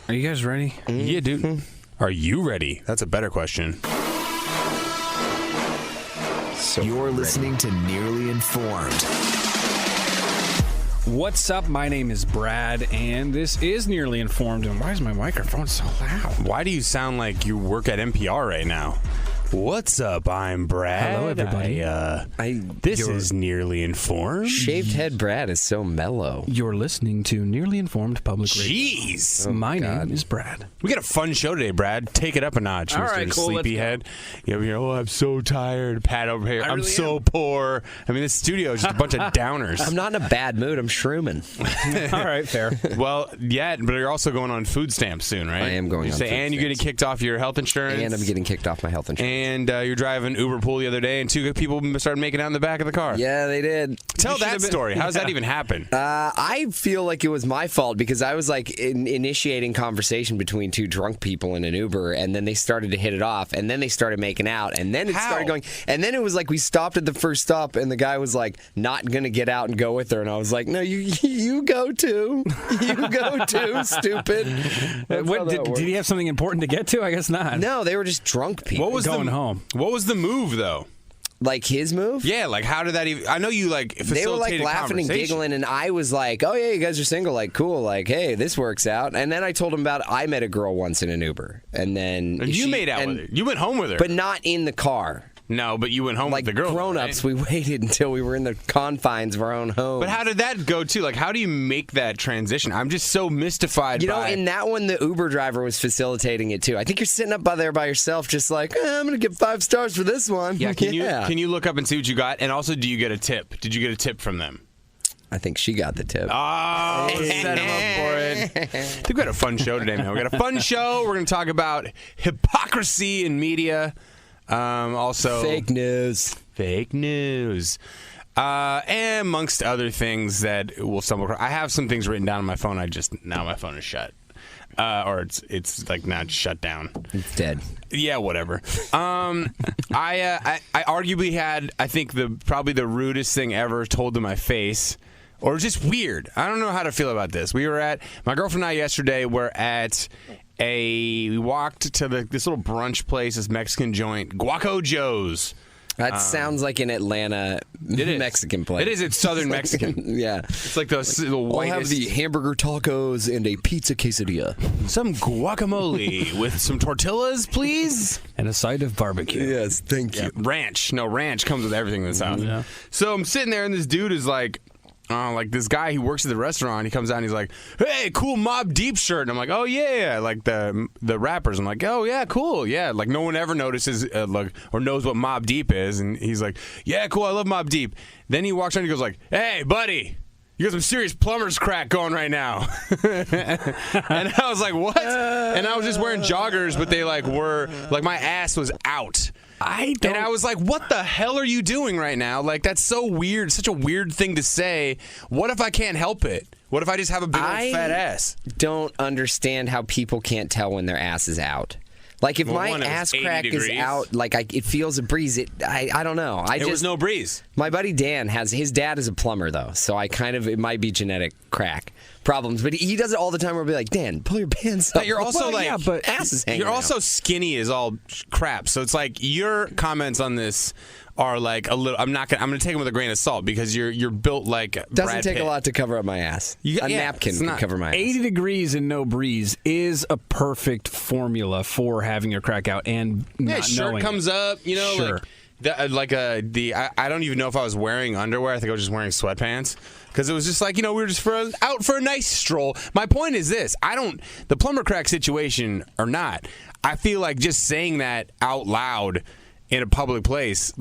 Are you guys ready? Yeah, dude. Are you ready? That's a better question. So you're listening to Nearly Informed. What's up? My name is Brad, and this is Nearly Informed. And why is my microphone so loud? Why do you sound like you work at NPR right now? What's up? I'm Brad. Hello, everybody. This is Nearly Informed. Shaved head Brad is so mellow. You're listening to Nearly Informed Public Radio. Jeez. My name is Brad. We got a fun show today, Brad. Take it up a notch, All Mr. right, cool, Sleepyhead. I'm so tired. Pat over here. I'm so poor. I mean, this studio is just a bunch of downers. I'm not in a bad mood. I'm shrooming. All right, fair. Well, yeah, but you're also going on food stamps soon, right? I am going on food And you're getting kicked off your health insurance. And I'm getting kicked off my health insurance. And you're driving Uber Pool the other day, and two people started making out in the back of the car. Yeah, they did. Tell that story. How does that even happen? I feel like it was my fault because I was like initiating conversation between two drunk people in an Uber, and then they started to hit it off, and then they started making out, and then it started going, and then it was like we stopped at the first stop, and the guy was like not gonna get out and go with her, and I was like, no, you go too, stupid. Did he have something important to get to? I guess not. No, they were just drunk people. What was going home? What was the move though? Like his move? Yeah, like how did that even... I know you like facilitated They were like laughing and giggling, and I was like, oh yeah, you guys are single, like cool, like hey, this works out. And then I told him about I met a girl once in an Uber, and then you made out with her. You went home with her. But not in the car. No, but you went home like with the girl. Grown-ups, right? we waited until we were in the confines of our own home. But how did that go, too? Like, how do you make that transition? I'm just so mystified by... in that one, the Uber driver was facilitating it, too. I think you're sitting up there by yourself just like, I'm going to get 5 stars for this one. Yeah, can you look up and see what you got? And also, do you get a tip? Did you get a tip from them? I think she got the tip. Oh, set him up for it. I think we had a fun show today, man. We got a fun show. We're going to talk about hypocrisy in media. Also fake news, and amongst other things that we'll stumble across. I have some things written down on my phone. Now my phone is shut, or it's like now it's shut down. It's dead. Yeah, whatever. I arguably had probably the rudest thing ever told to my face. Or just weird. I don't know how to feel about this. We were at my girlfriend and I yesterday. We walked to this little brunch place, this Mexican joint, Guaco Joe's. That sounds like an Atlanta Mexican place. It is. It's Southern Mexican. Yeah. It's like the whitest. I'll have the hamburger tacos and a pizza quesadilla. Some guacamole with some tortillas, please. And a side of barbecue. Yes, thank you. Ranch. No, ranch comes with everything in this house. Yeah. So I'm sitting there, and this dude is like this guy who works at the restaurant, he comes out and he's like, hey, cool Mobb Deep shirt. And I'm like, oh, yeah, like the rappers. I'm like, oh, yeah, cool, yeah. Like, no one ever notices or knows what Mobb Deep is. And he's like, yeah, cool, I love Mobb Deep. Then he walks around and he goes like, hey, buddy, you got some serious plumber's crack going right now. And I was like, what? And I was just wearing joggers, but they were, my ass was out. And I was like, what the hell are you doing right now? Like, that's so weird, such a weird thing to say. What if I can't help it? What if I just have a big old fat ass? Don't understand how people can't tell when their ass is out. Like, if my ass crack is out, it feels a breeze. I don't know. There was no breeze. My buddy Dan his dad is a plumber, though, so it might be genetic crack problems. But he does it all the time where we'll be like, Dan, pull your pants up. But you're also ass is hanging You're also out. skinny as all crap. So it's like your comments on this are like a little. I'm going to take them with a grain of salt because you're built like Brad Doesn't take Pitt. a lot to cover up my ass. A napkin can cover my ass. 80 degrees and no breeze is a perfect formula for having your crack out and not shirt knowing comes up, Sure. I don't even know if I was wearing underwear. I think I was just wearing sweatpants because it was just we were just out for a nice stroll. My point is this: the plumber crack situation or not. I feel like just saying that out loud in a public place,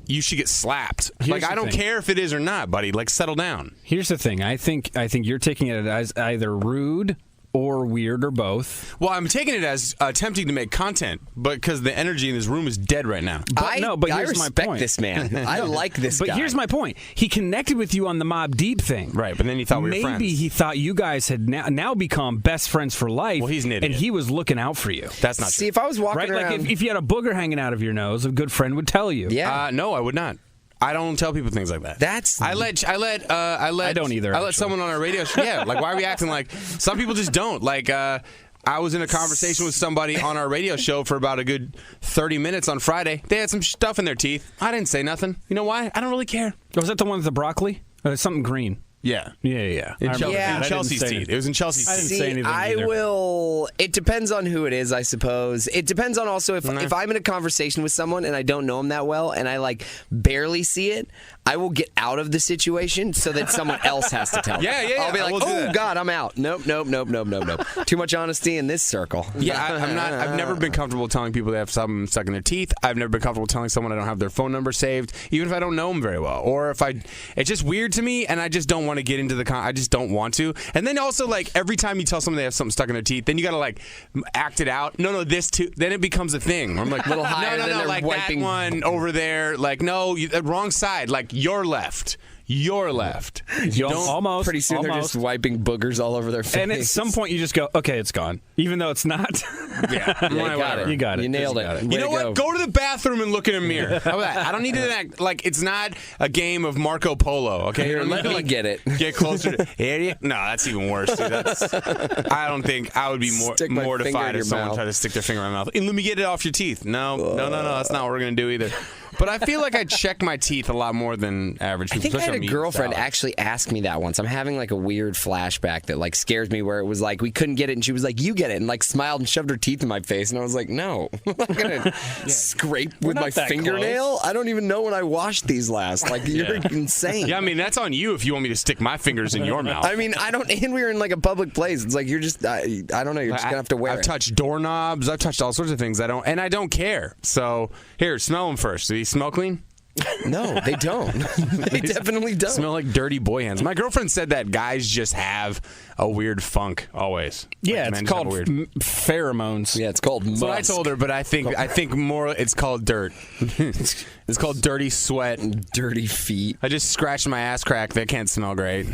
you should get slapped. I don't care if it is or not, buddy. Settle down. Here's the thing. I think you're taking it as either rude or weird or both. Well, I'm taking it as attempting to make content, but because the energy in this room is dead right now. But I here's respect my point. this man. I like this guy. But here's my point. He connected with you on the Mobb Deep thing. Right, but then he thought we were friends. Maybe he thought you guys had now become best friends for life. Well, he's an idiot. And he was looking out for you. That's not See, true. if I was walking right? around... If you had a booger hanging out of your nose, a good friend would tell you. Yeah. No, I would not. I don't tell people things like that. I don't either. I let someone on our radio show. Yeah, why are we acting like some people just don't? I was in a conversation with somebody on our radio show for about a good 30 minutes on Friday. They had some stuff in their teeth. I didn't say nothing. You know why? I don't really care. Was that the one with the broccoli? Something green. Yeah. Yeah. In Yeah. Chelsea's teeth. It was in Chelsea's I teeth. didn't say anything I either. will. It depends on who it is, I suppose. It depends on also if I'm in a conversation with someone and I don't know them that well and I like barely see it, I will get out of the situation so that someone else has to tell me. Yeah. I'll be I like, will do oh that. God, I'm out. Nope. Too much honesty in this circle. Yeah, I'm not. I've never been comfortable telling people they have something stuck in their teeth. I've never been comfortable telling someone I don't have their phone number saved, even if I don't know them very well, or if it's just weird to me, and I just don't want to get into the. I just don't want to. And then also, like every time you tell someone they have something stuck in their teeth, then you got to like act it out. No, this too. Then it becomes a thing. I'm like, Little higher no, than they're like wiping. that one over there. Like no, wrong side. Like your left. Your left. Almost. Pretty soon they're just wiping boogers all over their face. And at some point you just go, okay, it's gone, even though it's not. Yeah, You got it. You nailed it. You Way know to what? Go to the bathroom and look in a mirror. How about that? I don't need to act like it's not a game of Marco Polo. Okay, Here, let me get it. Get closer. No, that's even worse. Dude. I don't think I would be Stick my finger mortified in if your someone mouth. tried to stick their finger in my mouth. And let me get it off your teeth. No. That's not what we're gonna do either. But I feel like I check my teeth a lot more than average I people. think I had especially a on meat and girlfriend salad. actually ask me that once. I'm having like a weird flashback that like scares me where it was like we couldn't get it and she was like, you get it, and like smiled and shoved her teeth in my face and I was like, no. I'm not gonna scrape with not my that fingernail. I don't even know when I washed these last. Like you're insane. Yeah, I mean that's on you if you want me to stick my fingers in your mouth. I mean, I don't. And we were in like a public place. It's like you're just. I don't know. You're just gonna have to wear I've it. touched doorknobs. I've touched all sorts of things. I don't care. So here, smell them first. Do they smell clean? No, they don't. They definitely don't. Smell like dirty boy hands. My girlfriend said that guys just have a weird funk always. Yeah, Like, it's men just have called a weird. pheromones. Yeah, it's called musk. That's what I told her, but I think more. It's called dirt. It's called dirty sweat. Dirty feet. I just scratched my ass crack. That can't smell great.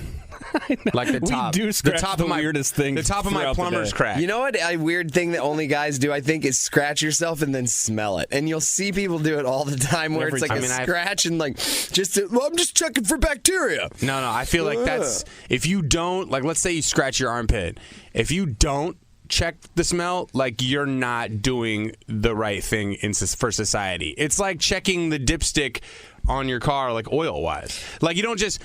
Like the We top. do scratch the top the of my weirdest things The top of my throughout the plumber's day. crack. You know what? A weird thing that only guys do, I think, is scratch yourself and then smell it. And you'll see people do it all the time where Every it's like time. a I mean, scratch and like I'm just checking for bacteria. No, I feel like that's if you don't like. Let's say you scratch your armpit. If you don't check the smell, like you're not doing the right thing for society. It's like checking the dipstick on your car, like oil wise. Like you don't just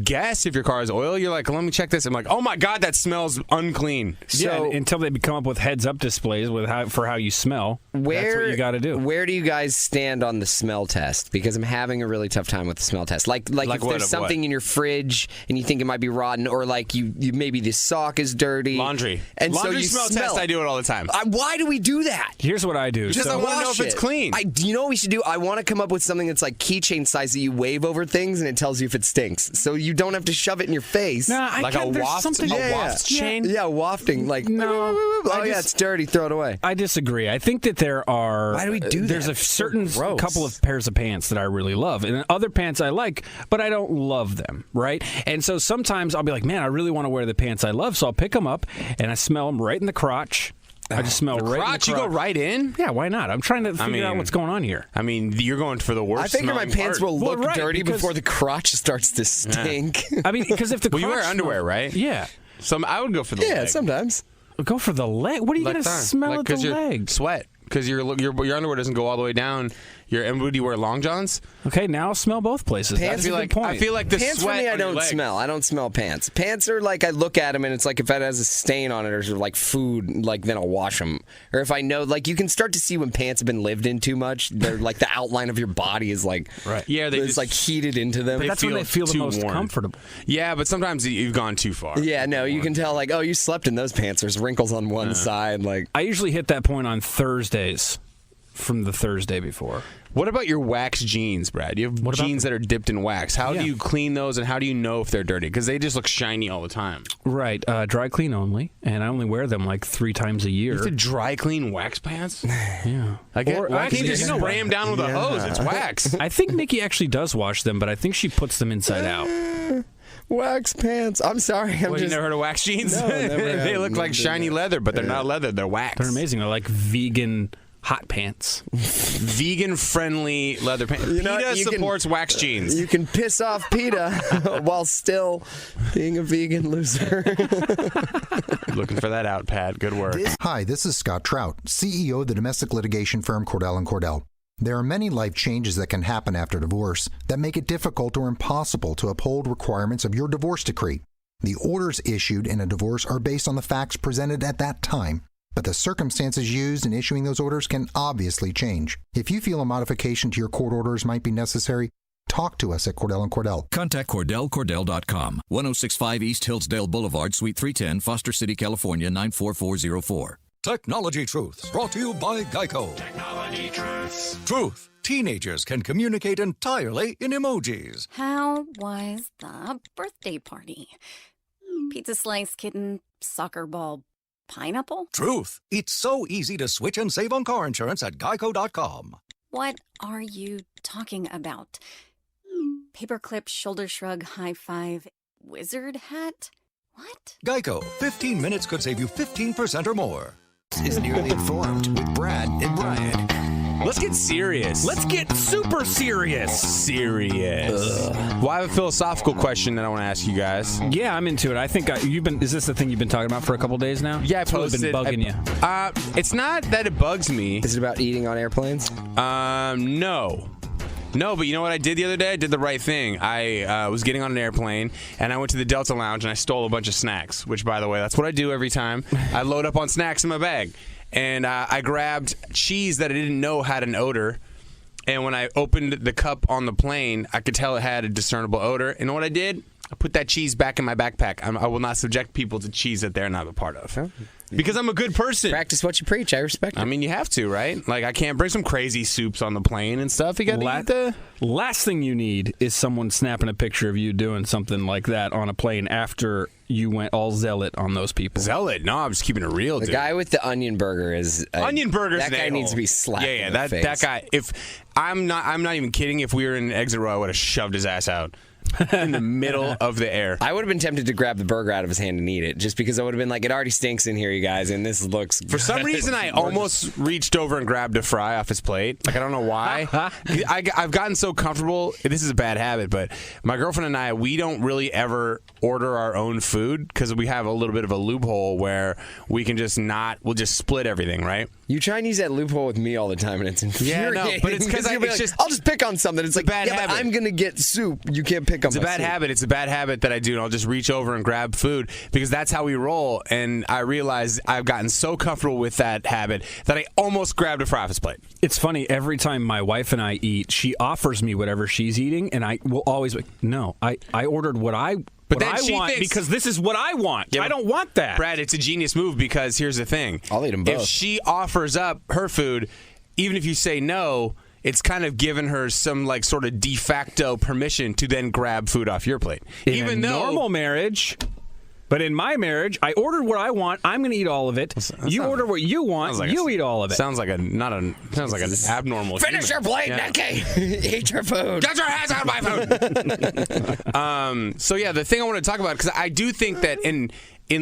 guess if your car is oil. You're like, let me check this. I'm like, oh my god, that smells unclean. Yeah, until they come up with heads-up displays with how you smell. That's what you got to do. Where do you guys stand on the smell test? Because I'm having a really tough time with the smell test. Like if what, there's of something what? in your fridge and you think it might be rotten, or like you maybe the sock is dirty. Laundry. And Laundry so you smell smell test. it. I do it all the time. Why do we do that? Here's what I do. Just I want to know if it's clean. You know what we should do? I want to come up with something that's like keychain size that you wave over things and it tells you if it stinks. So you don't have to shove it in your face. Nah, Like a waft chain? Yeah, wafting. Like, No, oh yeah, it's dirty, throw it away. I disagree. I think that there are. Why do we do that? There's a It's so certain gross. couple of pairs of pants that I really love, and other pants I like, but I don't love them, right? And so sometimes I'll be like, man, I really want to wear the pants I love, so I'll pick them up and I smell them right in the crotch. I just smell right in the Crotch, you crotch. go right in? Yeah, why not? I'm trying to figure out what's going on here. I mean, you're going for the worst. I figure my smelling pants part. will Well, look right, dirty because- before the crotch starts to stink. I mean, because if the Well, you wear crotch underwear, smells- right? Yeah. I would go for the Yeah, leg. sometimes. Go for the leg. What are you Like going to that. smell Like, at the 'cause your leg? Sweat. Because your underwear doesn't go all the way down. And would you wear long johns? Okay, now smell both places. Pants- That's a good point. I feel like the Pants for sweat me, I on your don't leg- smell. I don't smell pants. Pants are like I look at them and it's like if it has a stain on it or like food, like then I'll wash them. Or if I know, like you can start to see when pants have been lived in too much. They're like the outline of your body is like Right. Yeah, they it's just- like heated into them. But that's when they feel the too most worn. comfortable. Yeah, but sometimes you've gone too far. Yeah, no, you can tell like, oh, you slept in those pants. There's wrinkles on one side. Like, I usually hit that point on Thursdays from the Thursday before. What about your wax jeans, Brad? You have jeans that are dipped in wax. How do you clean those, and how do you know if they're dirty? Because they just look shiny all the time. Right, dry clean only, and I only wear them like 3 times a year. You have to dry clean wax pants? Yeah. I can't just you know spray them down with a hose. It's wax. I think Nikki actually does wash them, but I think she puts them inside out. wax pants. I'm sorry. I'm Well, just. you never heard of wax jeans? No, never They have. look like shiny leather, but they're not leather. They're wax. They're amazing. They're like vegan hot pants. Vegan-friendly leather pants. PETA supports wax jeans. You can piss off PETA while still being a vegan loser. Looking for that out, Pat. Good work. Hi, this is Scott Trout, CEO of the domestic litigation firm Cordell & Cordell. There are many life changes that can happen after divorce that make it difficult or impossible to uphold requirements of your divorce decree. The orders issued in a divorce are based on the facts presented at that time, but the circumstances used in issuing those orders can obviously change. If you feel a modification to your court orders might be necessary, talk to us at Cordell & Cordell. Contact CordellCordell.com, 1065 East Hillsdale Boulevard, Suite 310, Foster City, California, 94404. Technology Truths, brought to you by Geico. Technology Truths. Truth. Teenagers can communicate entirely in emojis. How was the birthday party? Pizza slice, kitten, soccer ball, pineapple? Truth. It's so easy to switch and save on car insurance at Geico.com. What are you talking about? Paperclip, shoulder shrug, high five, wizard hat? What? Geico. 15 minutes could save you 15% or more. Is Nearly Informed with Brad and Brian. Let's get serious. Let's get super serious. Serious. Well, I have a philosophical question that I want to ask you guys. Yeah, I'm into it. I think you've been. Is this the thing you've been talking about for a couple days now? Yeah, I've totally been bugging you. It's not that it bugs me. Is it about eating on airplanes? No. No, but you know what I did the other day? I did the right thing. I was getting on an airplane, and I went to the Delta Lounge, and I stole a bunch of snacks, which, by the way, that's what I do every time. I load up on snacks in my bag. And I grabbed cheese that I didn't know had an odor. And when I opened the cup on the plane, I could tell it had a discernible odor. And you know what I did? I put that cheese back in my backpack. I will not subject people to cheese that they're not a part of. Oh. Because I'm a good person. Practice what you preach. I respect it. I mean, you have to, right? Like, I can't bring some crazy soups on the plane and stuff. You got to eat the... Last thing you need is someone snapping a picture of you doing something like that on a plane after you went all zealot on those people. Zealot? No, I'm just keeping it real, dude. The guy with the onion burger is... onion burger's that guy needs to be slapped in the face. That guy, if... I'm not even kidding. If we were in an exit row, I would have shoved his ass out. In the middle of the air. I would have been tempted to grab the burger out of his hand and eat it, just because I would have been like, it already stinks in here, you guys, and this looks For some reason, I almost reached over and grabbed a fry off his plate. Like, I don't know why. I've gotten so comfortable. This is a bad habit, but my girlfriend and I, we don't really ever order our own food because we have a little bit of a loophole where we can just we'll just split everything, right? You try and use that loophole with me all the time, and it's infuriating. Yeah, no, but it's because I'll just pick on something. It's like, bad habit. But I'm going to get soup. You can't pick on It's a bad habit. It's a bad habit that I do, and I'll just reach over and grab food because that's how we roll. And I realize I've gotten so comfortable with that habit that I almost grabbed a fry off his plate. It's funny, every time my wife and I eat, she offers me whatever she's eating, and I will always be, no, I ordered what I want because this is what I want. Yeah, I don't want that. Brad, it's a genius move because here's the thing. I'll eat them both. If she offers up her food, even if you say no, it's kind of given her some like sort of de facto permission to then grab food off your plate. Even though normal marriage, but in my marriage, I ordered what I want. I'm going to eat all of it. You order what you want. You eat all of it. Sounds like an abnormal. Finish your plate, Nicky. Eat your food. Get your hands out of my food. So yeah, the thing I want to talk about, because I do think that in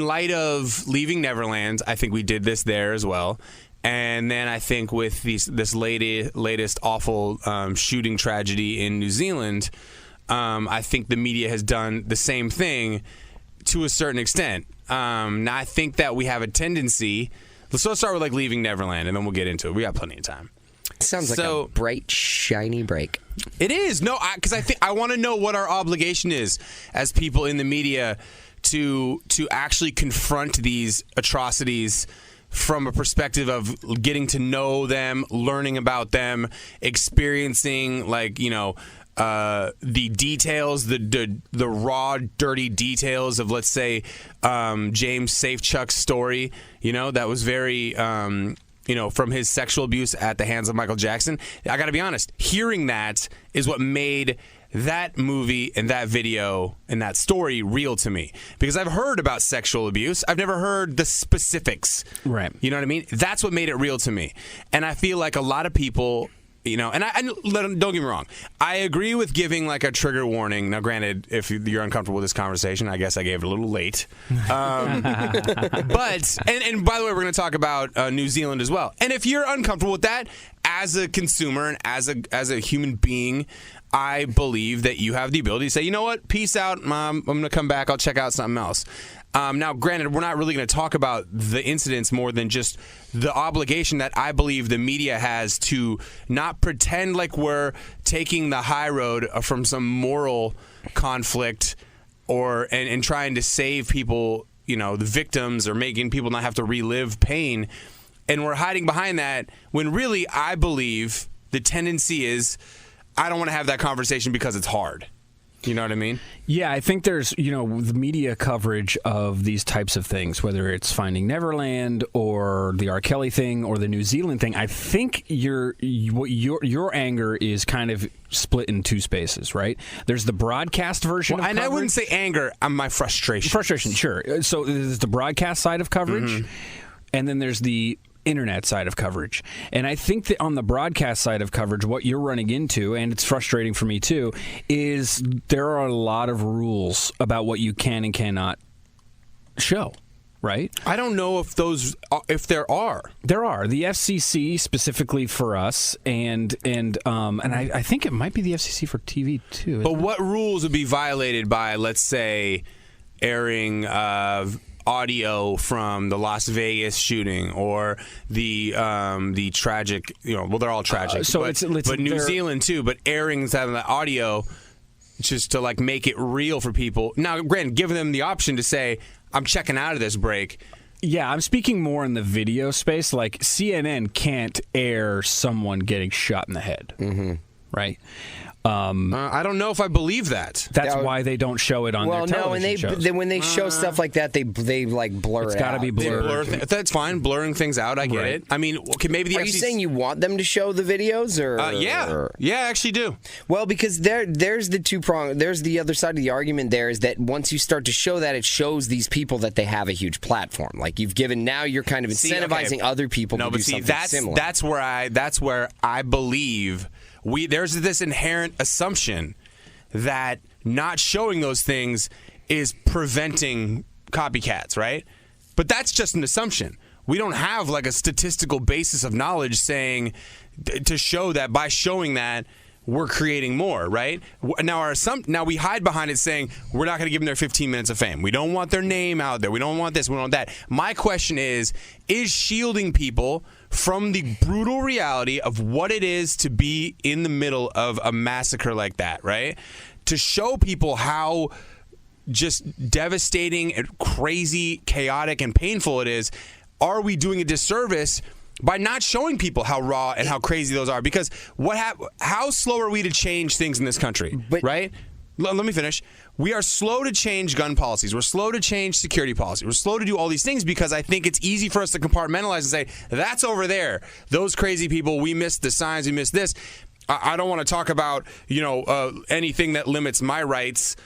light of Leaving Neverland, I think we did this there as well. And then I think with this latest awful shooting tragedy in New Zealand, I think the media has done the same thing to a certain extent. Now I think that we have a tendency. Let's start with like Leaving Neverland, and then we'll get into it. We got plenty of time. Sounds like a bright, shiny break. It is. No, because I want to know what our obligation is as people in the media to actually confront these atrocities from a perspective of getting to know them, learning about them, experiencing the details, the raw, dirty details of, let's say, James Safechuck's story. That was very, from his sexual abuse at the hands of Michael Jackson. I got to be honest, hearing that is what made that movie and that video and that story real to me, because I've heard about sexual abuse. I've never heard the specifics. Right. You know what I mean? That's what made it real to me. And I feel like a lot of people don't get me wrong. I agree with giving like a trigger warning. Now, granted, if you're uncomfortable with this conversation, I guess I gave it a little late. But and by the way, we're going to talk about New Zealand as well. And if you're uncomfortable with that, as a consumer and as a human being, I believe that you have the ability to say, you know what, peace out, Mom. I'm going to come back. I'll check out something else. Now, granted, we're not really going to talk about the incidents more than just the obligation that I believe the media has to not pretend like we're taking the high road from some moral conflict and trying to save people, the victims, or making people not have to relive pain. And we're hiding behind that when really I believe the tendency is I don't want to have that conversation because it's hard. You know what I mean? Yeah, I think there's, the media coverage of these types of things, whether it's Finding Neverland or the R. Kelly thing or the New Zealand thing. I think your anger is kind of split in two spaces, right? There's the broadcast version of and coverage. I wouldn't say anger, my frustration. Frustration, sure. So there's the broadcast side of coverage, and then there's the internet side of coverage. And I think that on the broadcast side of coverage, what you're running into, and it's frustrating for me too, is there are a lot of rules about what you can and cannot show, right? I don't know if there are. There are. The FCC specifically for us, and I think it might be the FCC for TV too. But what rules would be violated by, let's say, airing audio from the Las Vegas shooting or the tragic, they're all tragic. But New Zealand too. But airing that audio just to like make it real for people. Now, granted, giving them the option to say, "I'm checking out of this break." Yeah, I'm speaking more in the video space. Like CNN can't air someone getting shot in the head, right? I don't know if I believe that. That's why they don't show it on their television shows. When they show stuff like that, they like blur it out. It's got to be blurred. That's fine. Blurring things out, I get it. I mean, okay, maybe the Are you saying you want them to show the videos, or? Yeah, I actually do. Well, because there's the two-prong. There's the other side of the argument. There is that once you start to show that, it shows these people that they have a huge platform. Like now you're kind of incentivizing other people to do something similar. That's where I believe. There's this inherent assumption that not showing those things is preventing copycats, right? But that's just an assumption. We don't have like a statistical basis of knowledge saying to show that by showing that we're creating more, right? Now we hide behind it saying we're not going to give them their 15 minutes of fame. We don't want their name out there. We don't want this. We don't want that. My question is shielding people from the brutal reality of what it is to be in the middle of a massacre like that, right? To show people how just devastating and crazy, chaotic, and painful it is, are we doing a disservice by not showing people how raw and how crazy those are? Because how slow are we to change things in this country, right? Let me finish. We are slow to change gun policies. We're slow to change security policy. We're slow to do all these things because I think it's easy for us to compartmentalize and say, that's over there. Those crazy people, we missed the signs, we missed this. I don't want to talk about, anything that limits my rights,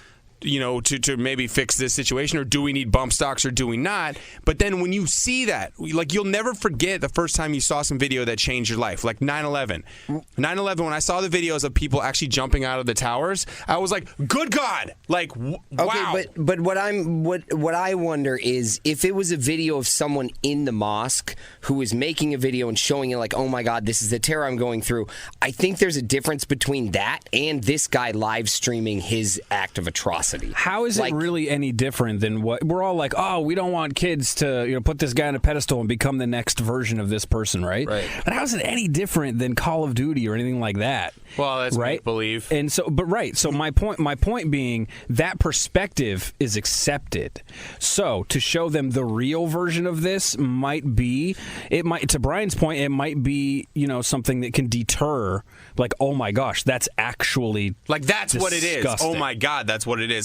to maybe fix this situation, or do we need bump stocks or do we not? But then when you see that, like, you'll never forget the first time you saw some video that changed your life, like 9/11. 9/11, when I saw the videos of people actually jumping out of the towers, I was like, good God, like, wow. Okay, but what I wonder is if it was a video of someone in the mosque who was making a video and showing it like, oh my God, this is the terror I'm going through. I think there's a difference between that and this guy live streaming his act of atrocity. How is it really any different than what we're all like? Oh, we don't want kids to put this guy on a pedestal and become the next version of this person, right? Right. But how is it any different than Call of Duty or anything like that? Well, that's right. Make-believe. And so, but right. So my point being that perspective is accepted. So to show them the real version of this to Brian's point, it might be something that can deter. Like, oh my gosh, that's actually that's disgusting. What it is. Oh my God, that's what it is.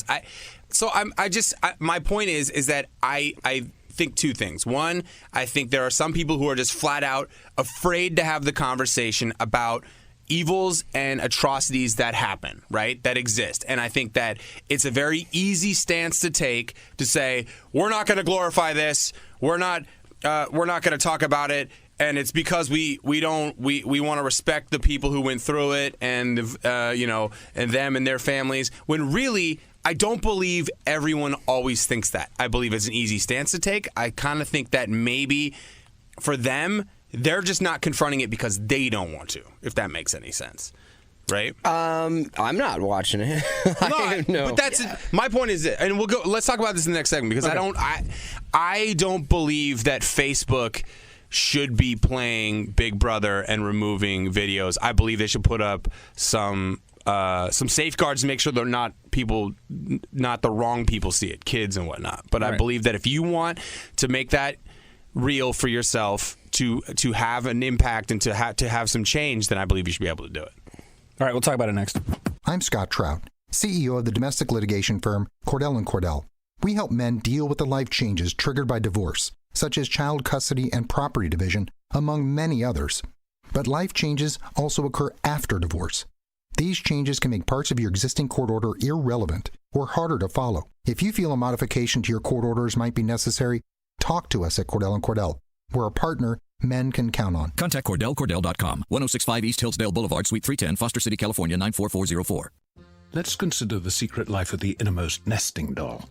My point is that I think two things. One, I think there are some people who are just flat out afraid to have the conversation about evils and atrocities that happen, right? That exist. And I think that it's a very easy stance to take to say, we're not going to glorify this. We're not we're not going to talk about it, and it's because we want to respect the people who went through it, and and them and their families. When really, I don't believe everyone always thinks that. I believe it's an easy stance to take. I kind of think that maybe for them, they're just not confronting it because they don't want to. If that makes any sense. Right? I'm not watching it. No, but that's my point is, and we'll go. Let's talk about this in the next segment because I don't believe that Facebook should be playing Big Brother and removing videos. I believe they should put up some safeguards to make sure they're not the wrong people see it, kids and whatnot. But I believe that if you want to make that real for yourself, to have an impact and to have some change, then I believe you should be able to do it. All right, we'll talk about it next. I'm Scott Trout, CEO of the domestic litigation firm Cordell & Cordell. We help men deal with the life changes triggered by divorce, such as child custody and property division, among many others. But life changes also occur after divorce. These changes can make parts of your existing court order irrelevant or harder to follow. If you feel a modification to your court orders might be necessary, talk to us at Cordell & Cordell. We're a partner men can count on. Contact CordellCordell.com, 1065 East Hillsdale Boulevard, Suite 310, Foster City, California, 94404. Let's consider the secret life of the innermost nesting doll.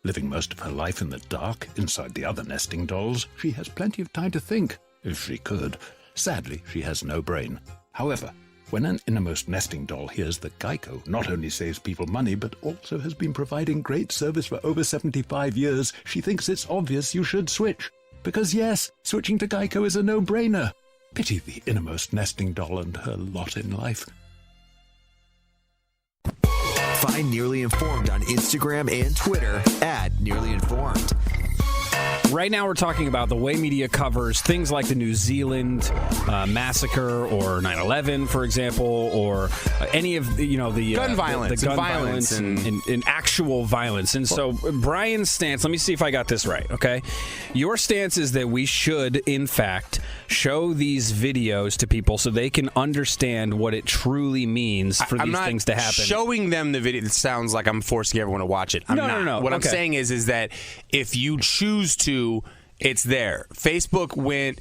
Living most of her life in the dark, inside the other nesting dolls, she has plenty of time to think, if she could. Sadly, she has no brain. However, when an innermost nesting doll hears that Geico not only saves people money, but also has been providing great service for over 75 years, she thinks it's obvious you should switch. Because yes, switching to Geico is a no-brainer. Pity the innermost nesting doll and her lot in life. Find Nearly Informed on Instagram and Twitter at Nearly Informed. Right now we're talking about the way media covers things like the New Zealand massacre or 9/11, for example, or any of the gun violence, the gun violence and actual violence. And so Brian's stance, let me see if I got this right, okay? Your stance is that we should, in fact, show these videos to people so they can understand what it truly means for these things to happen. Showing them the video, it sounds like I'm forcing everyone to watch it. No. What I'm saying is that if you choose to, it's there. Facebook went,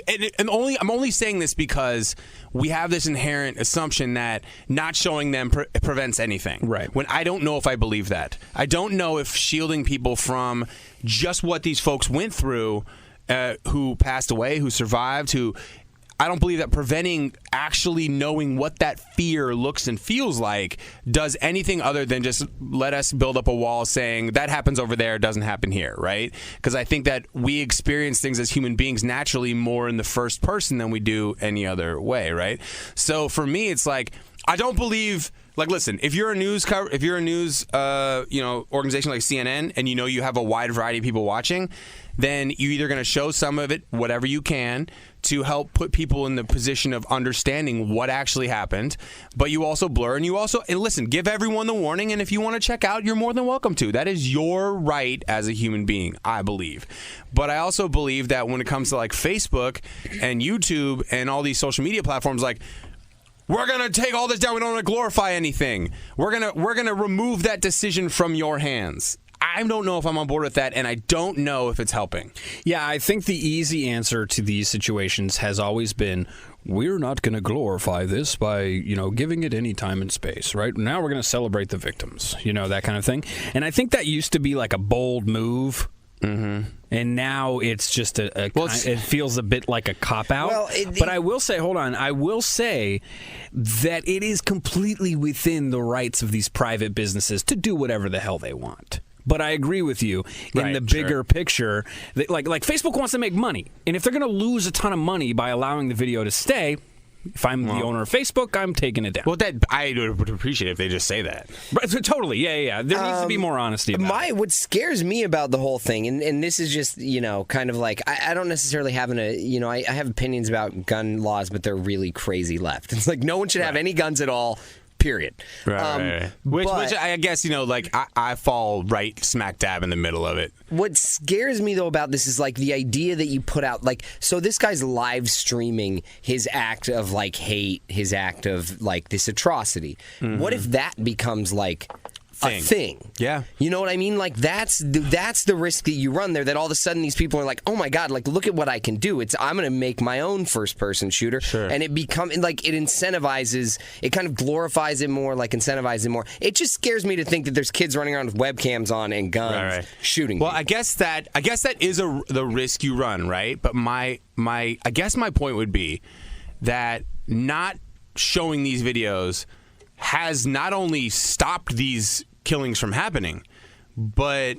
and I'm only saying this because we have this inherent assumption that not showing them prevents anything. Right. When I don't know if I believe that. I don't know if shielding people from just what these folks went through, who passed away, who survived, I don't believe that preventing actually knowing what that fear looks and feels like does anything other than just let us build up a wall saying that happens over there, doesn't happen here, right? Because I think that we experience things as human beings naturally more in the first person than we do any other way, right? So for me, it's like, I don't believe. Like, listen, if you're a news organization like CNN, and you have a wide variety of people watching, then you're either going to show some of it, whatever you can, to help put people in the position of understanding what actually happened. But you also blur, and listen, give everyone the warning. And if you want to check out, you're more than welcome to. That is your right as a human being, I believe. But I also believe that when it comes to like Facebook and YouTube and all these social media platforms, like, we're going to take all this down. We don't want to glorify anything. We're going to remove that decision from your hands. I don't know if I'm on board with that, and I don't know if it's helping. Yeah, I think the easy answer to these situations has always been, we're not going to glorify this by, giving it any time and space, right? Now we're going to celebrate the victims, that kind of thing. And I think that used to be like a bold move. Mm-hmm. And now it's just it feels a bit like a cop-out. Well, but I will say, that it is completely within the rights of these private businesses to do whatever the hell they want. But I agree with you in the bigger picture. Like Facebook wants to make money. And if they're going to lose a ton of money by allowing the video to stay, if I'm the owner of Facebook, I'm taking it down. Well, I would appreciate it if they just say that. But, totally, yeah. There needs to be more honesty about it. What scares me about the whole thing, and this is just, kind of like, I don't necessarily have I have opinions about gun laws, but they're really crazy left. It's like no one should have any guns at all. Period. Right. Which I guess, I fall right smack dab in the middle of it. What scares me, though, about this is, like, the idea that you put out, like, so this guy's live streaming his act of, like, hate, his act of, like, this atrocity. Mm-hmm. What if that becomes, like, a thing. Yeah. You know what I mean? Like, that's the risk that you run there, that all of a sudden these people are like, oh my God, like, look at what I can do. I'm going to make my own first-person shooter. Sure. And it like, it incentivizes, it kind of glorifies it more, like, incentivizes it more. It just scares me to think that there's kids running around with webcams on and guns shooting people. I guess that is the risk you run, right? But I guess my point would be that not showing these videos has not only stopped these killings from happening, but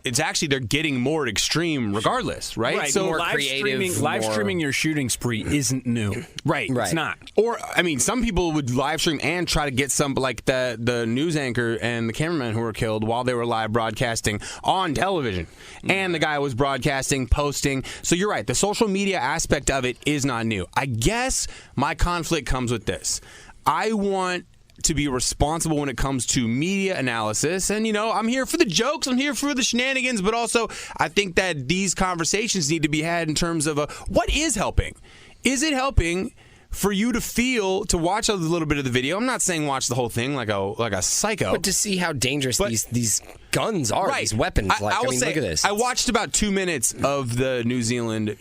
it's actually they're getting more extreme regardless, right? Right. So more creative, live streaming your shooting spree isn't new. Right. It's not. Or I mean, some people would live stream and try to get some, like the news anchor and the cameraman who were killed while they were live broadcasting on television, and the guy was broadcasting, posting. So you're right. The social media aspect of it is not new. I guess my conflict comes with this. I want to be responsible when it comes to media analysis. And, I'm here for the jokes, I'm here for the shenanigans, but also I think that these conversations need to be had in terms of what is helping? Is it helping for you to watch a little bit of the video? I'm not saying watch the whole thing like a psycho. But to see how dangerous these guns are, these weapons. Look at this. I watched about 2 minutes of the New Zealand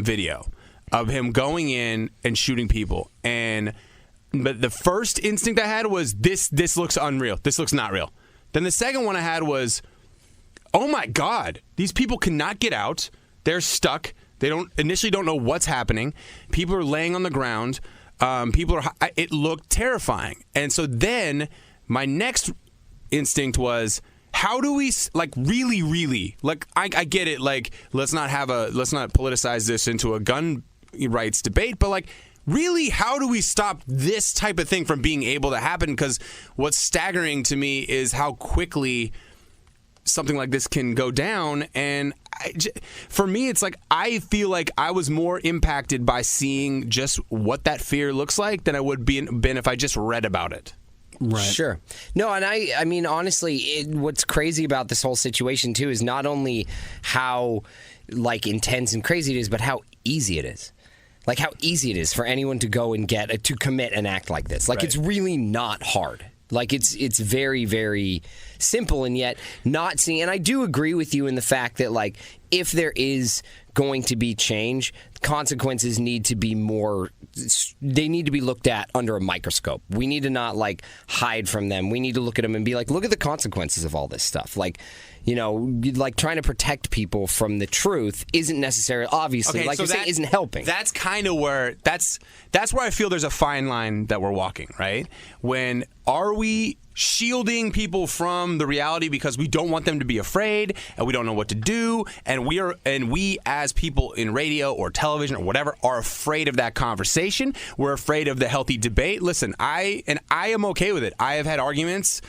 video of him going in and shooting people. But the first instinct I had was, this looks unreal. This looks not real. Then the second one I had was, oh my God, these people cannot get out. They're stuck. They initially don't know what's happening. People are laying on the ground. It looked terrifying. And so then my next instinct was, how do we, like, really, like, I get it, like, let's not politicize this into a gun rights debate, but, like, really, how do we stop this type of thing from being able to happen? Because what's staggering to me is how quickly something like this can go down. And for me, it's like I feel like I was more impacted by seeing just what that fear looks like than I would been if I just read about it. Right. Sure. No, and I mean, honestly, what's crazy about this whole situation, too, is not only how, like, intense and crazy it is, but how easy it is. Like, how easy it is for anyone to go and to commit an act like this. Like, It's really not hard. Like, it's very, very simple, and yet not seeing. And I do agree with you in the fact that, like, if there is going to be change, consequences need to be they need to be looked at under a microscope. We need to not, like, hide from them. We need to look at them and be like, look at the consequences of all this stuff. Like, like, trying to protect people from the truth isn't necessarily, obviously, like, so you're saying, isn't helping. That's kind of where, that's where I feel there's a fine line that we're walking, right? When are we shielding people from the reality because we don't want them to be afraid and we don't know what to do, and we as people in radio or television or whatever are afraid of that conversation. We're afraid of the healthy debate. Listen, I am okay with it. I have had arguments,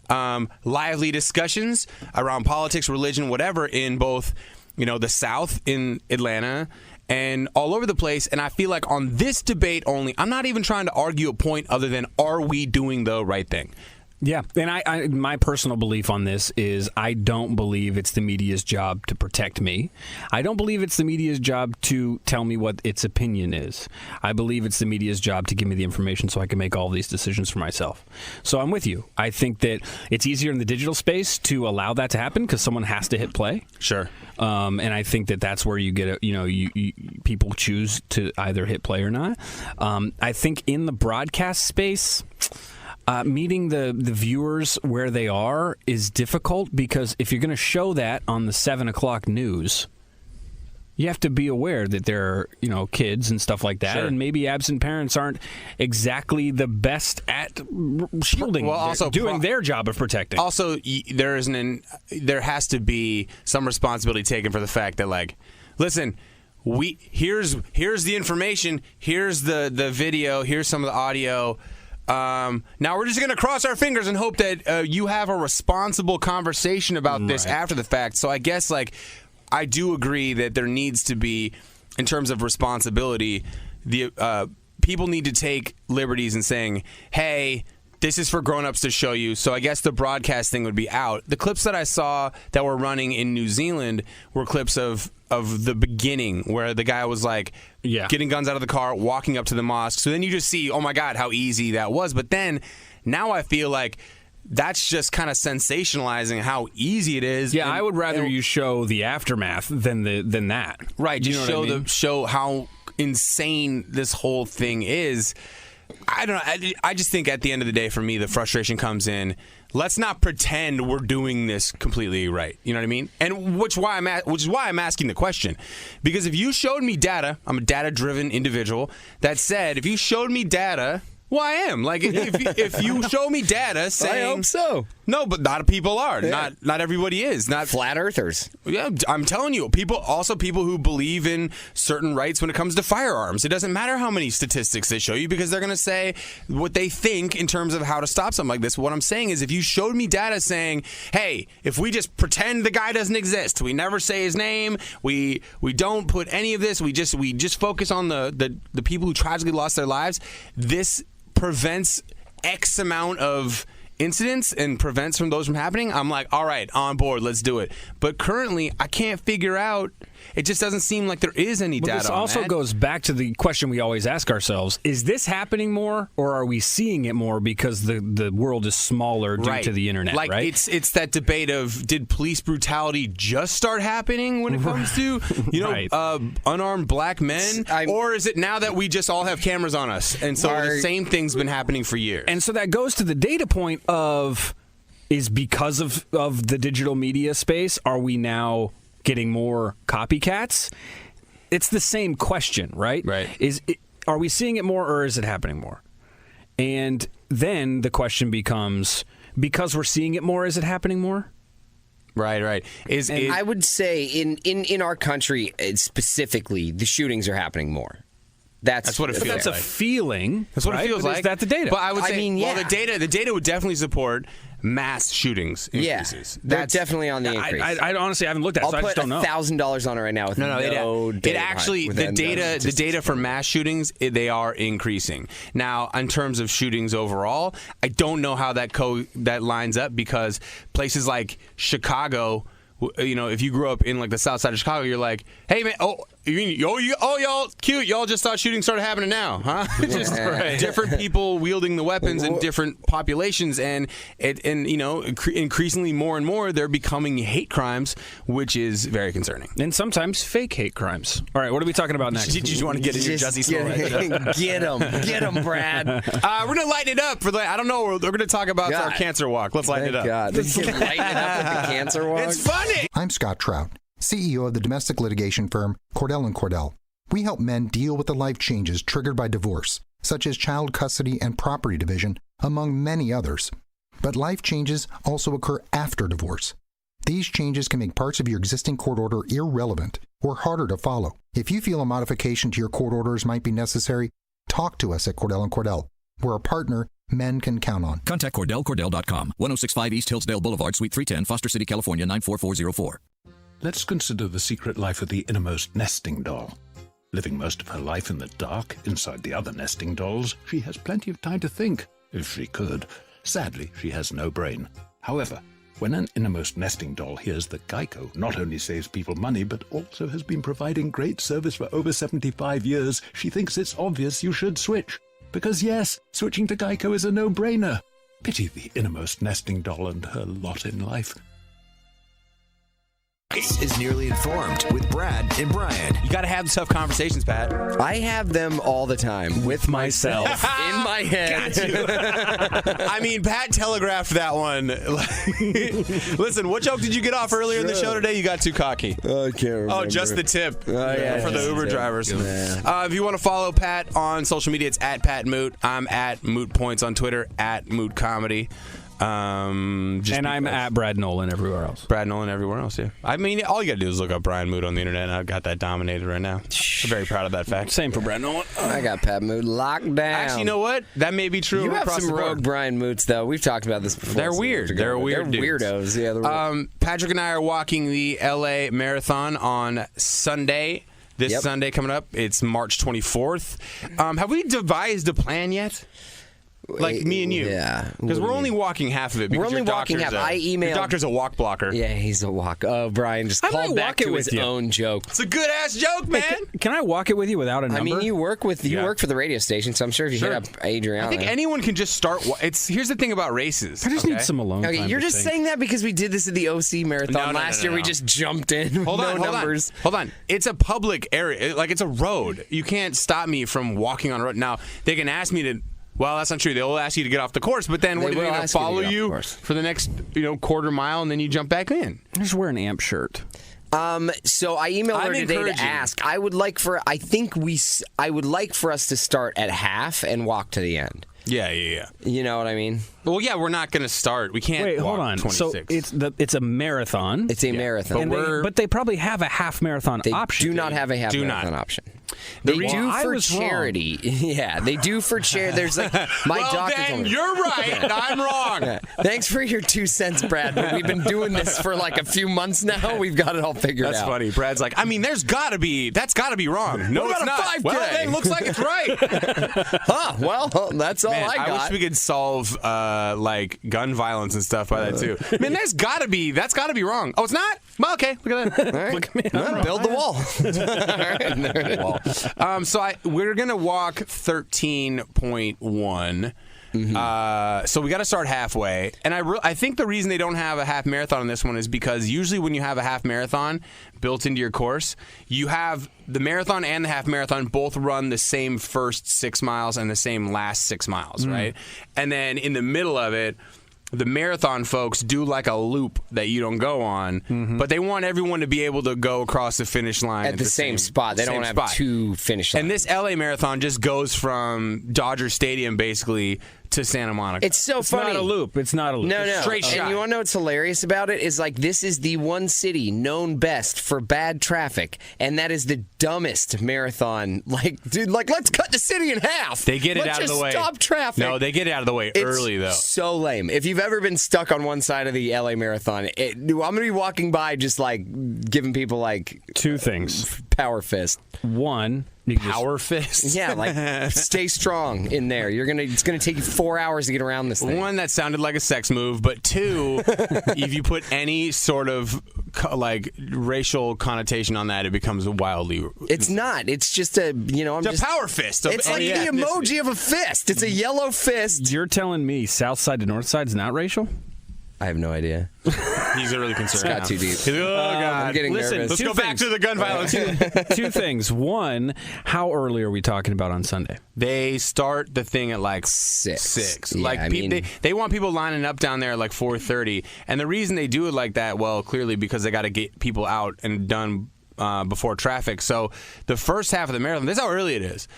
lively discussions around politics, religion, whatever, in both, the South in Atlanta and all over the place. And I feel like on this debate only, I'm not even trying to argue a point other than, are we doing the right thing? Yeah, and my personal belief on this is I don't believe it's the media's job to protect me. I don't believe it's the media's job to tell me what its opinion is. I believe it's the media's job to give me the information so I can make all these decisions for myself. So I'm with you. I think that it's easier in the digital space to allow that to happen because someone has to hit play. Sure. And I think that's where you get people choose to either hit play or not. I think in the broadcast space, meeting the viewers where they are is difficult because if you're going to show that on the 7 o'clock news, you have to be aware that there are, kids and stuff like that, sure. And maybe absent parents aren't exactly the best at shielding, doing their job of protecting. Also, there has to be some responsibility taken for the fact that, like, listen, here's the information, here's the video, here's some of the audio. Now we're just going to cross our fingers and hope that you have a responsible conversation about this after the fact. So I guess, like, I do agree that there needs to be, in terms of responsibility, the people need to take liberties in saying, hey, this is for grown-ups to show you. So I guess the broadcast thing would be out. The clips that I saw that were running in New Zealand were clips of the beginning where the guy was like getting guns out of the car, walking up to the mosque. So then you just see, oh my God, how easy that was. But then now I feel like that's just kind of sensationalizing how easy it is. Yeah, I would rather you show the aftermath than that. Right, Do you just know what I mean? show how insane this whole thing is. I don't know. I just think at the end of the day, for me, the frustration comes in. Let's not pretend we're doing this completely right. You know what I mean? And which is why I'm asking the question. Because if you showed me data, I'm a data-driven individual, that said, if you showed me data, well, I am. Like, if you show me data saying... I hope so. No, but not people are. Yeah. Not everybody is. Not flat earthers. Yeah, I'm telling you. People who believe in certain rights when it comes to firearms. It doesn't matter how many statistics they show you because they're going to say what they think in terms of how to stop something like this. What I'm saying is if you showed me data saying, hey, if we just pretend the guy doesn't exist, we never say his name, we don't put any of this, we just focus on the people who tragically lost their lives, this prevents X amount of incidents and prevents those from happening, I'm like, all right, on board, let's do it. But currently, I can't figure out. It just doesn't seem like there is any data. This on also that. goes back to the question we always ask ourselves: is this happening more, or are we seeing it more because the world is smaller due to the internet? Like right? it's that debate of did police brutality just start happening when it comes to unarmed black men, or is it now that we just all have cameras on us, and so the same thing's been happening for years? And so that goes to the data point of is because of the digital media space, are we now getting more copycats? It's the same question, right? Right. Are we seeing it more or is it happening more? And then the question becomes, because we're seeing it more, is it happening more? Right. I would say in our country specifically, the shootings are happening more. That's what it feels like. That's a feeling. That's what it feels like. Is that the data? But I would say, yeah. the data would definitely support mass shootings increases. Yeah, they're definitely on the increase. I honestly haven't looked at it, so I just don't know. I'll put $1,000 on it right now with the data for mass shootings, they are increasing. Now, in terms of shootings overall, I don't know how that lines up because places like Chicago, if you grew up in like the south side of Chicago, you're like, hey man, y'all cute, y'all just thought shooting started happening now, huh? Just different people wielding the weapons in different populations, and increasingly more and more they're becoming hate crimes, which is very concerning. And sometimes fake hate crimes. All right, what are we talking about next? Did you want to get into your Jussie Smollett? Get him, Brad. We're gonna lighten it up for I don't know. We're gonna talk about our cancer walk. Let's lighten it up. Let's lighten it up with the cancer walk. It's funny. I'm Scott Trout, CEO of the domestic litigation firm Cordell & Cordell. We help men deal with the life changes triggered by divorce, such as child custody and property division, among many others. But life changes also occur after divorce. These changes can make parts of your existing court order irrelevant or harder to follow. If you feel a modification to your court orders might be necessary, talk to us at Cordell & Cordell. We're a partner men can count on. Contact CordellCordell.com, 1065 East Hillsdale Boulevard, Suite 310, Foster City, California, 94404. Let's consider the secret life of the innermost nesting doll. Living most of her life in the dark, inside the other nesting dolls, she has plenty of time to think, if she could. Sadly, she has no brain. However, when an innermost nesting doll hears that Geico not only saves people money, but also has been providing great service for over 75 years, she thinks it's obvious you should switch. Because yes, switching to Geico is a no-brainer. Pity the innermost nesting doll and her lot in life. This is Nearly Informed with Brad and Brian. You got to have tough conversations, Pat. I have them all the time with myself in my head. I mean, Pat telegraphed that one. Listen, what joke did you get off earlier in the show today? You got too cocky. I can't remember. Oh, just the tip for the Uber drivers. Yeah. If you want to follow Pat on social media, it's at Pat Moote. I'm at Moote Points on Twitter, at Moote Comedy. And I'm at Brad Nolan everywhere else. Brad Nolan everywhere else, yeah. I mean, all you got to do is look up Brian Moote on the internet, and I've got that dominated right now. I'm very proud of that fact. Same for Brad Nolan. I got Pat Moote locked down. Actually, you know what? That may be true. You have across some the board. rogue Brian Mootes, though. We've talked about this before. They're weird. They're weird dudes. Weirdos. Yeah, they're weird. Patrick and I are walking the LA Marathon on Sunday. This Sunday coming up. It's March 24th. Have we devised a plan yet? Like me and you. Yeah. Because we're only walking half of it. Because We're only walking half. Your doctor's a walk blocker. Yeah, he's a walk. Oh, Brian just I might called back walk it to with his you. own joke. It's a good ass joke, man. Can I walk it with you without a number? I mean, you work for the radio station, so I'm sure if you hit up Adriana. I think anyone can just start. Here's the thing about races. I just need some alone time. Okay, you're to just think. saying that because we did this at the OC marathon last year. No. We just jumped in. Hold on, numbers. Hold on. It's a public area. Like, it's a road. You can't stop me from walking on a road. Now, they can ask me to. Well, that's not true. They'll ask you to get off the course, but then what are they going to follow you for the next quarter mile, and then you jump back in? Just wear an amp shirt. So I emailed her today to ask. I would like for us to start at half and walk to the end. Yeah. You know what I mean? Well, yeah, we're not going to start. We can't. Wait, walk hold on. 26. So it's a marathon. It's a marathon. But they probably have a half marathon option. They do not have a half marathon option. They do for charity. Yeah, they do for charity. There's like my doctor told me. You're right. I'm wrong. Yeah. Thanks for your 2 cents, Brad. But we've been doing this for like a few months now. We've got it all figured out. That's funny. Brad's like, I mean, that's got to be wrong. No, what it's about not. a 5K? Well, it looks like it's right. Well, that's all I got. I wish we could solve like gun violence and stuff by that too. Man, that's got to be wrong. Oh, it's not? Well, okay. Look at that. All right. Look at me. Build the wall. All right. So we're gonna walk 13.1. So we got to start halfway, and I think the reason they don't have a half marathon on this one is because usually when you have a half marathon built into your course, you have the marathon and the half marathon both run the same first 6 miles and the same last 6 miles, right? And then in the middle of it, the marathon folks do like a loop that you don't go on, but they want everyone to be able to go across the finish line at the same spot. They don't have two finish lines. And this LA marathon just goes from Dodger Stadium basically to Santa Monica. It's so funny. It's not a loop. It's not a loop. No. Straight shot. And you want to know what's hilarious about it? Is like this is the one city known best for bad traffic, and that is the dumbest marathon. Like, dude, let's cut the city in half. They get it out of the way. Stop traffic. No, they get it out of the way early, though. So lame. If you've ever been stuck on one side of the LA marathon, I'm going to be walking by just like giving people like two things. Power fist. One, power fist. Yeah, like stay strong in there. It's gonna take you 4 hours to get around this thing. One, that sounded like a sex move, but two, if you put any sort of like racial connotation on that, it becomes wildly. It's not. It's just a it's a power fist. It's like the emoji of a fist. It's a yellow fist. You're telling me south side to north side is not racial? I have no idea. He's really concerned. It's got too deep. Oh, God. I'm getting nervous. Let's go back to the gun violence. Two things. One, how early are we talking about on Sunday? They start the thing at like 6. Yeah, like they want people lining up down there at like 4:30, and the reason they do it like that, well, clearly because they got to get people out and done before traffic. So the first half of the marathon, this is how early it is.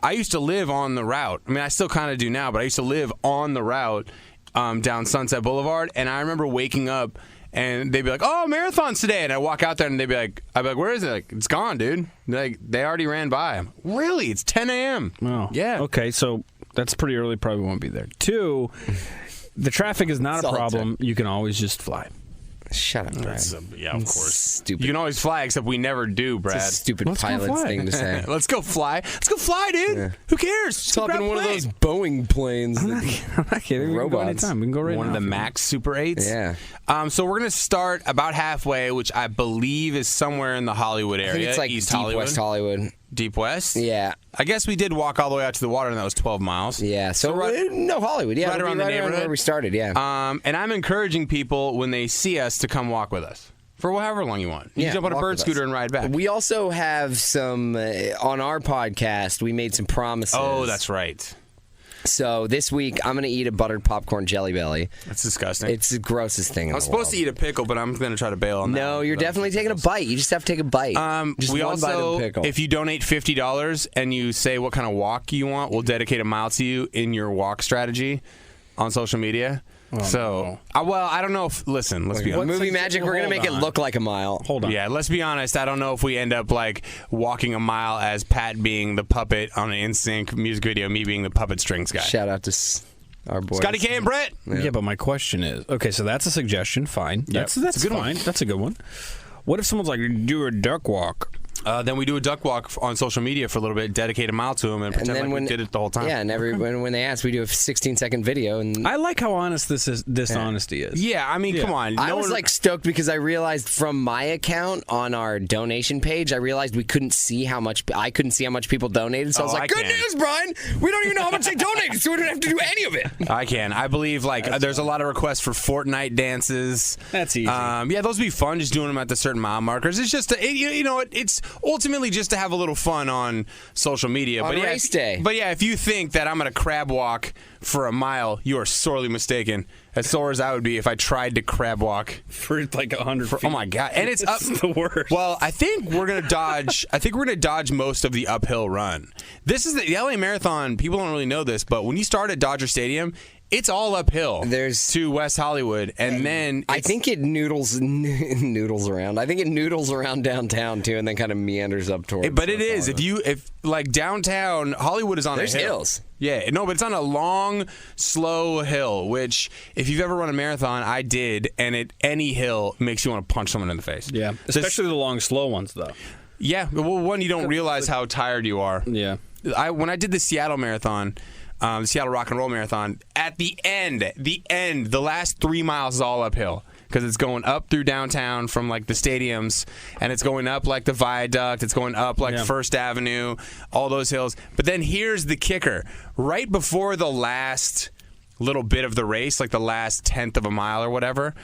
I used to live on the route. I mean, I still kind of do now, but I used to live on the route. Down Sunset Boulevard, and I remember waking up and they'd be like, "Oh, marathon's today," and I walk out there and I'd be like, "Where is it?" Like, "It's gone, dude." Like, they already ran by. I'm, really? It's 10 a.m. Oh, yeah. Okay, so that's pretty early. Probably won't be there. Two, the traffic is not a problem. You can always just fly. Shut up, Brad. Yeah, of course. Stupid. You can always fly, except we never do, Brad. It's a stupid pilot's thing to say. Let's go fly. Let's go fly, dude. Yeah. Who cares? Just hop in one of those Boeing planes. I'm not kidding. We can go anytime. We can go right now. One of the Max Super 8s. Yeah. So we're going to start about halfway, which I believe is somewhere in the Hollywood area. I think it's like East Deep Hollywood. West Hollywood. Deep West? Yeah. I guess we did walk all the way out to the water, and that was 12 miles. Yeah, so no Hollywood. Yeah, right around the neighborhood where we started, yeah. And I'm encouraging people, when they see us, to come walk with us. For however long you want. You jump on a bird scooter and ride back. We also have some, on our podcast, we made some promises. Oh, that's right. So this week, I'm going to eat a buttered popcorn Jelly Belly. That's disgusting. It's the grossest thing in the world. I was supposed to eat a pickle, but I'm going to try to bail on that. No, you're definitely taking a bite. You just have to take a bite. Just we one also, bite of the pickle. if you donate $50 and you say what kind of walk you want, we'll dedicate a mile to you in your walk strategy on social media. Well, I don't know if. Listen, let's be honest. Movie magic, we're going to make it look like a mile. Hold on. Yeah, let's be honest. I don't know if we end up like walking a mile as Pat being the puppet on an NSYNC music video, me being the puppet strings guy. Shout out to our boys. Scotty K and Brett. Yeah, but my question is, okay, so that's a suggestion. Fine. That's a good fine. That's a good one. What if someone's like, do a duck walk? Then we do a duck walk on social media for a little bit, dedicate a mile to him, and pretend like we did it the whole time. Yeah, and when they ask, we do a 16-second video. And I like how honest this honesty is. Yeah, I mean, come on. I was stoked because I realized from my account on our donation page, I realized I couldn't see how much people donated. So I was like, good news, Brian. We don't even know how much they donated, so we don't have to do any of it. I can. I believe there's a lot of requests for Fortnite dances. That's easy. Yeah, those would be fun. Just doing them at the certain mile markers. It's just it's ultimately just to have a little fun on social media. On race day. But yeah, if you think that I'm going to crab walk for a mile, you are sorely mistaken. As sore as I would be if I tried to crab walk for like 100 feet. Oh my god! And it's up the worst. Well, I think we're gonna dodge. I think we're gonna dodge most of the uphill run. This is the LA Marathon. People don't really know this, but when you start at Dodger Stadium, it's all uphill. To West Hollywood, and then I think it noodles around. I think it noodles around downtown too, and then kind of meanders up towards. But it is if like downtown Hollywood is on There's a hill. hills. Yeah, no, but it's on a long, slow hill. Which, if you've ever run a marathon, I did, and any hill makes you want to punch someone in the face. Yeah, especially the long, slow ones, though. Yeah, well, one, you don't realize how tired you are. Yeah, when I did the Seattle Marathon. The Seattle Rock and Roll Marathon. At the end, the last 3 miles is all uphill because it's going up through downtown from like the stadiums, and it's going up like the viaduct. It's going up like First Avenue, all those hills. But then here's the kicker: right before the last little bit of the race, like the last 10th of a mile or whatever,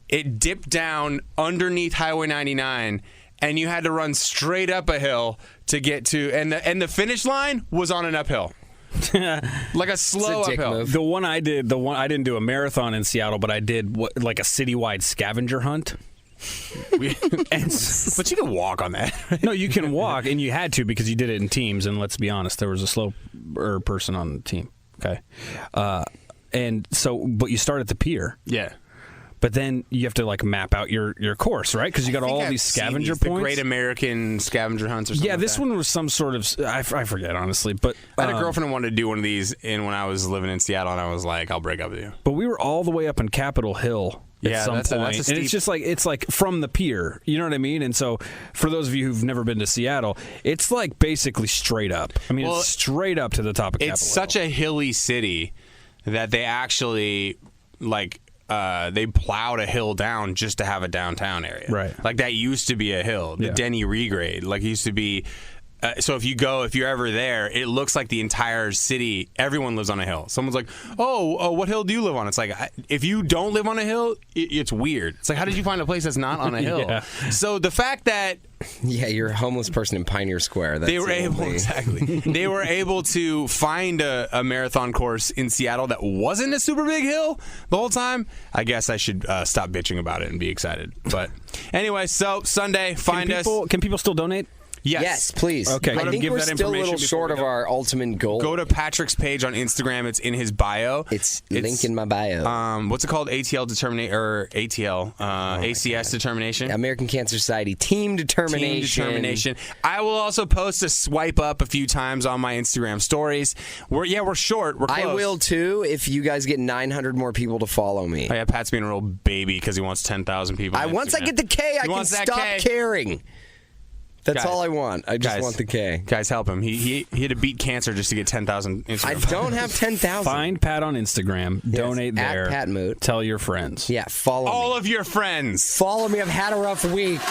it dipped down underneath Highway 99. And you had to run straight up a hill to get to, and the finish line was on an uphill. Like a slow uphill. Move. The one I didn't do a marathon in Seattle, but I did like a citywide scavenger hunt. But you can walk on that. No, you can walk, and you had to because you did it in teams. And let's be honest, there was a slower person on the team. Okay, but you start at the pier. Yeah. But then you have to like map out your course, right? Because you got all these scavenger points. The Great American Scavenger Hunts or something. Yeah, this one was some sort of I forget honestly, but I had a girlfriend who wanted to do one of these when I was living in Seattle, and I was like, I'll break up with you. But we were all the way up in Capitol Hill at some point, that's a steep... and it's just like from the pier. You know what I mean? And so for those of you who've never been to Seattle, it's like basically straight up. I mean, it's straight up to the top of Capitol Hill. It's such a hilly city that they actually like. They plowed a hill down just to have a downtown area. Right. Like that used to be a hill. The Denny regrade. Like it used to be. So if you're ever there, it looks like the entire city, everyone lives on a hill. Someone's like, oh, what hill do you live on? It's like, if you don't live on a hill, it's weird. It's like, how did you find a place that's not on a hill? Yeah. So the fact that... Yeah, you're a homeless person in Pioneer Square. They were able to find a marathon course in Seattle that wasn't a super big hill the whole time. I guess I should stop bitching about it and be excited. But anyway, so Sunday, find us. Can people still donate? Yes, please. Okay. I think we're still a little short of our ultimate goal. Go to Patrick's page on Instagram. It's in his bio. It's link in my bio. What's it called? ACS determination. American Cancer Society Team Determination. I will also post a swipe up a few times on my Instagram stories. We're short. We're close. I will too if you guys get 900 more people to follow me. Oh yeah, Pat's being a real baby because he wants 10,000 people. Once I get the K, I can stop caring. That's all I want. I just want the K. Guys, help him. He had to beat cancer just to get 10,000 Instagram I don't have 10,000. Find Pat on Instagram. Yes, donate there. At Pat Moote. Tell your friends. Yeah, follow all of your friends. Follow me. I've had a rough week.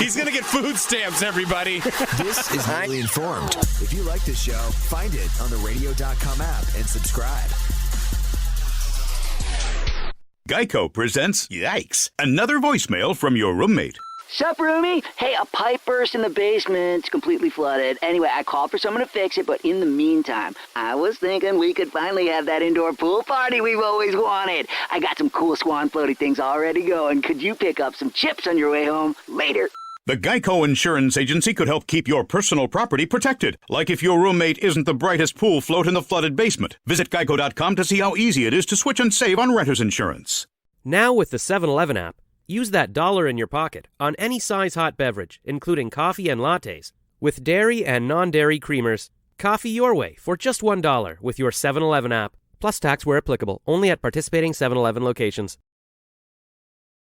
He's going to get food stamps, everybody. This is Nearly Informed. If you like this show, find it on the radio.com app and subscribe. Geico presents Yikes! Another voicemail from your roommate. Sup, roomie? Hey, a pipe burst in the basement. It's completely flooded. Anyway, I called for someone to fix it, but in the meantime, I was thinking we could finally have that indoor pool party we've always wanted. I got some cool swan floaty things already going. Could you pick up some chips on your way home? Later. The Geico Insurance Agency could help keep your personal property protected, like if your roommate isn't the brightest pool float in the flooded basement. Visit geico.com to see how easy it is to switch and save on renter's insurance. Now with the 7-Eleven app, use that $1 in your pocket on any size hot beverage, including coffee and lattes. With dairy and non-dairy creamers, coffee your way for just $1 with your 7-Eleven app. Plus tax where applicable, only at participating 7-Eleven locations.